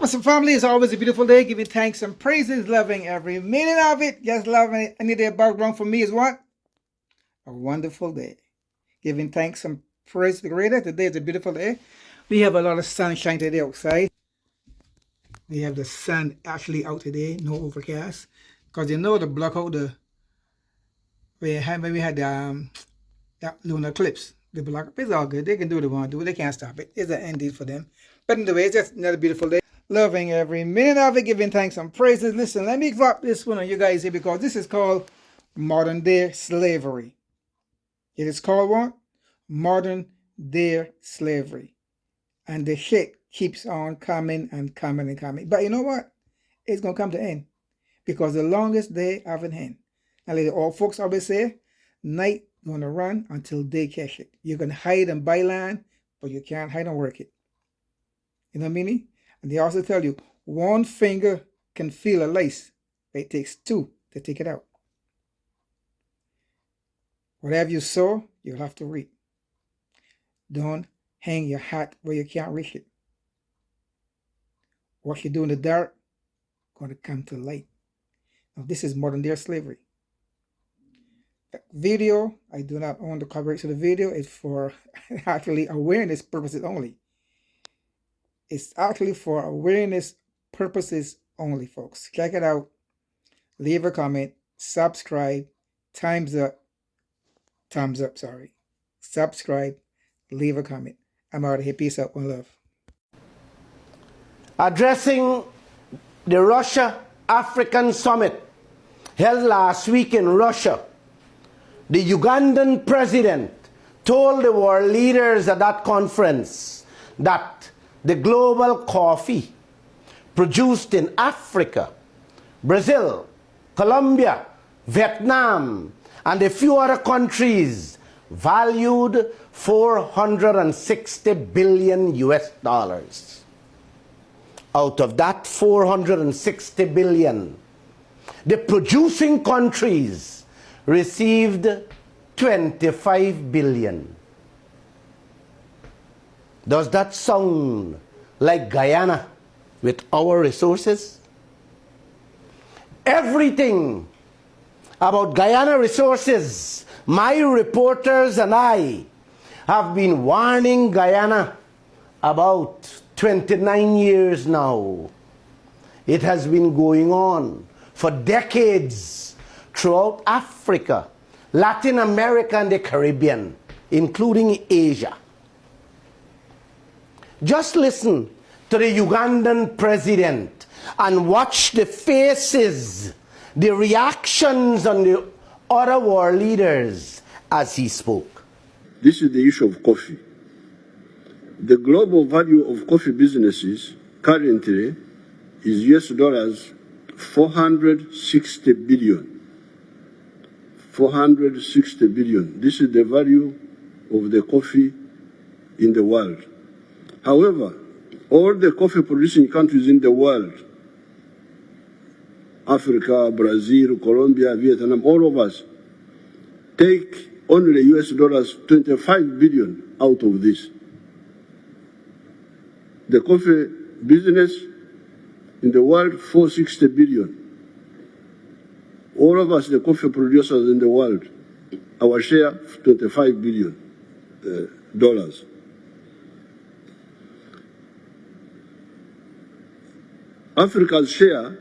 So family, it's always a beautiful day, giving thanks and praises, loving every minute of it. Just loving it. Any day background for me is what? A wonderful day. Giving thanks and praise to the Creator. Today is a beautiful day. We have a lot of sunshine today outside. We have the sun actually out today, no overcast. Because you know the block out the when we had that lunar eclipse. The block it's all good. They can do what they want to do. They can't stop it. It's an end for them. But anyway, it's just another beautiful day. Loving every minute of it, giving thanks and praises. Listen, let me drop this one on you guys here because this is called modern day slavery. It is called what? Modern day slavery. And the shit keeps on coming and coming and coming. But you know what? It's going to come to an end because the longest day have an end. And like the old folks always say, night going to run until day catch it. You can hide and buy land, but you can't hide and work it. You know what I mean? And they also tell you, one finger can feel a lace, but it takes two to take it out. Whatever you sow, you'll have to reap. Don't hang your hat where you can't reach it. What you do in the dark, going to come to light. Now, this is modern day slavery. The video, I do not own the copyright of the video. It's for actually awareness purposes only. It's actually for awareness purposes only, folks. Check it out. Leave a comment. Subscribe. Thumbs up, sorry. Subscribe. Leave a comment. I'm out of here. Peace out. One love. Addressing the Russia-African Summit held last week in Russia, the Ugandan president told the world leaders at that conference that the global coffee produced in Africa, Brazil, Colombia, Vietnam, and a few other countries valued $460 billion US. Out of that $460 billion, the producing countries received $25 billion. Does that sound like Guyana with our resources? Everything about Guyana resources, my reporters and I have been warning Guyana about 29 years now. It has been going on for decades throughout Africa, Latin America, and the Caribbean, including Asia. Just listen to the Ugandan president and watch the faces, the reactions on the other world leaders as he spoke. This is the issue of coffee. The global value of coffee businesses currently is US $460 billion. 460 billion. This is the value of the coffee in the world. However, all the coffee producing countries in the world, Africa, Brazil, Colombia, Vietnam, all of us, take only US $25 billion out of this. The coffee business in the world, 460 billion. All of us, the coffee producers in the world, our share, $25 billion. Africa's share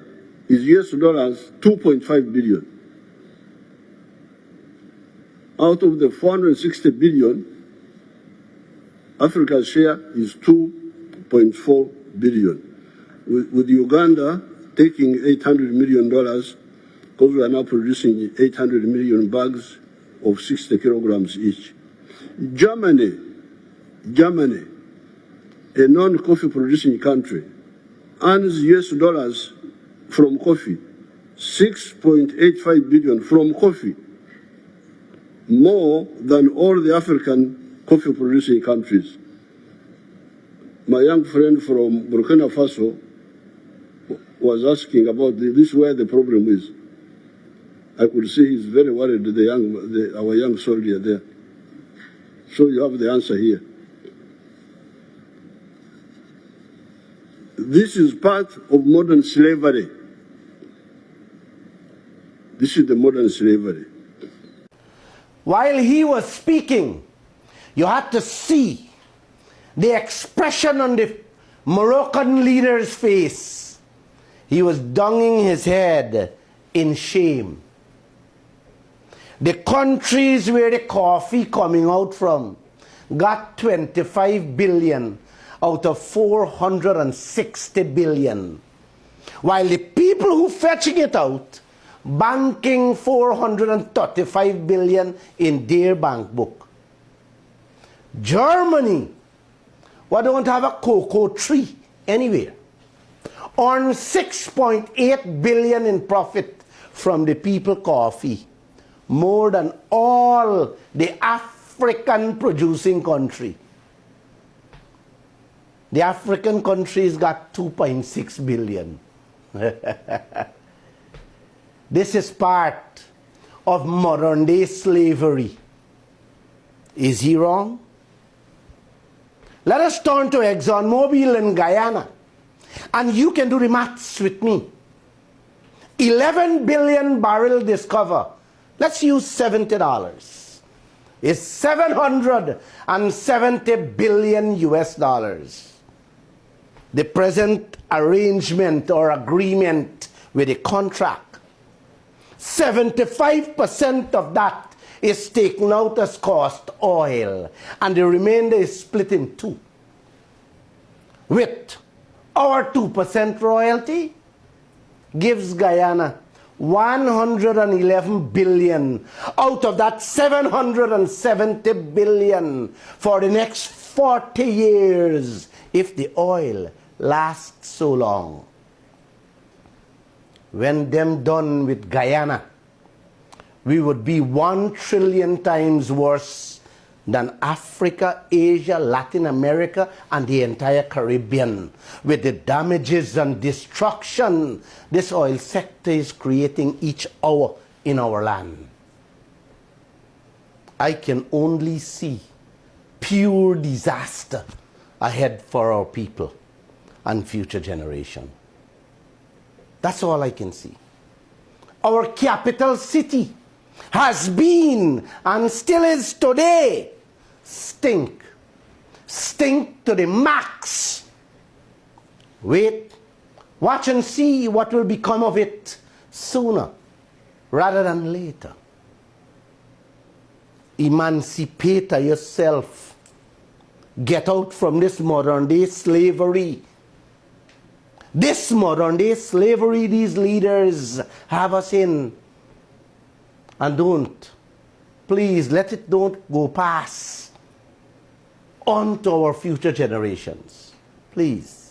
is US $2.5 billion. Out of the 460 billion, Africa's share is $2.4 billion. With Uganda taking $800 million, because we are now producing 800 million bags of 60 kilograms each. Germany, a non-coffee producing country, earns US dollars from coffee, 6.85 billion from coffee, more than all the African coffee producing countries. My young friend from Burkina Faso was asking about this, where the problem is. I could see he's very worried, our young soldier there. So you have the answer here. This is part of modern slavery. This is the modern slavery. While he was speaking, you had to see the expression on the Moroccan leader's face. He was donging his head in shame. The countries where the coffee coming out from got 25 billion out of 460 billion. While the people who fetching it out, banking 435 billion in their bank book. Germany, what don't have a cocoa tree anywhere, earn 6.8 billion in profit from the people coffee, more than all the African producing country. The African countries got 2.6 billion. This is part of modern day slavery. Is he wrong? Let us turn to ExxonMobil in Guyana, and you can do the maths with me. 11 billion barrel discover. Let's use $70. It's 770 billion US dollars. The present arrangement or agreement with the contract, 75% of that is taken out as cost oil, and the remainder is split in two. With our 2% royalty, gives Guyana 111 billion out of that 770 billion for the next 40 years if the oil lasts so long. When them done with Guyana, we would be 1 trillion times worse than Africa, Asia, Latin America, and the entire Caribbean, with the damages and destruction this oil sector is creating each hour in our land. I can only see pure disaster ahead for our people and future generation. That's all I can see. Our capital city has been and still is today stink to the max. Wait, watch and see what will become of it sooner rather than later. Emancipate yourself. Get out from this modern day slavery. This modern day slavery these leaders have us in. And please let it don't go past on to our future generations. Please.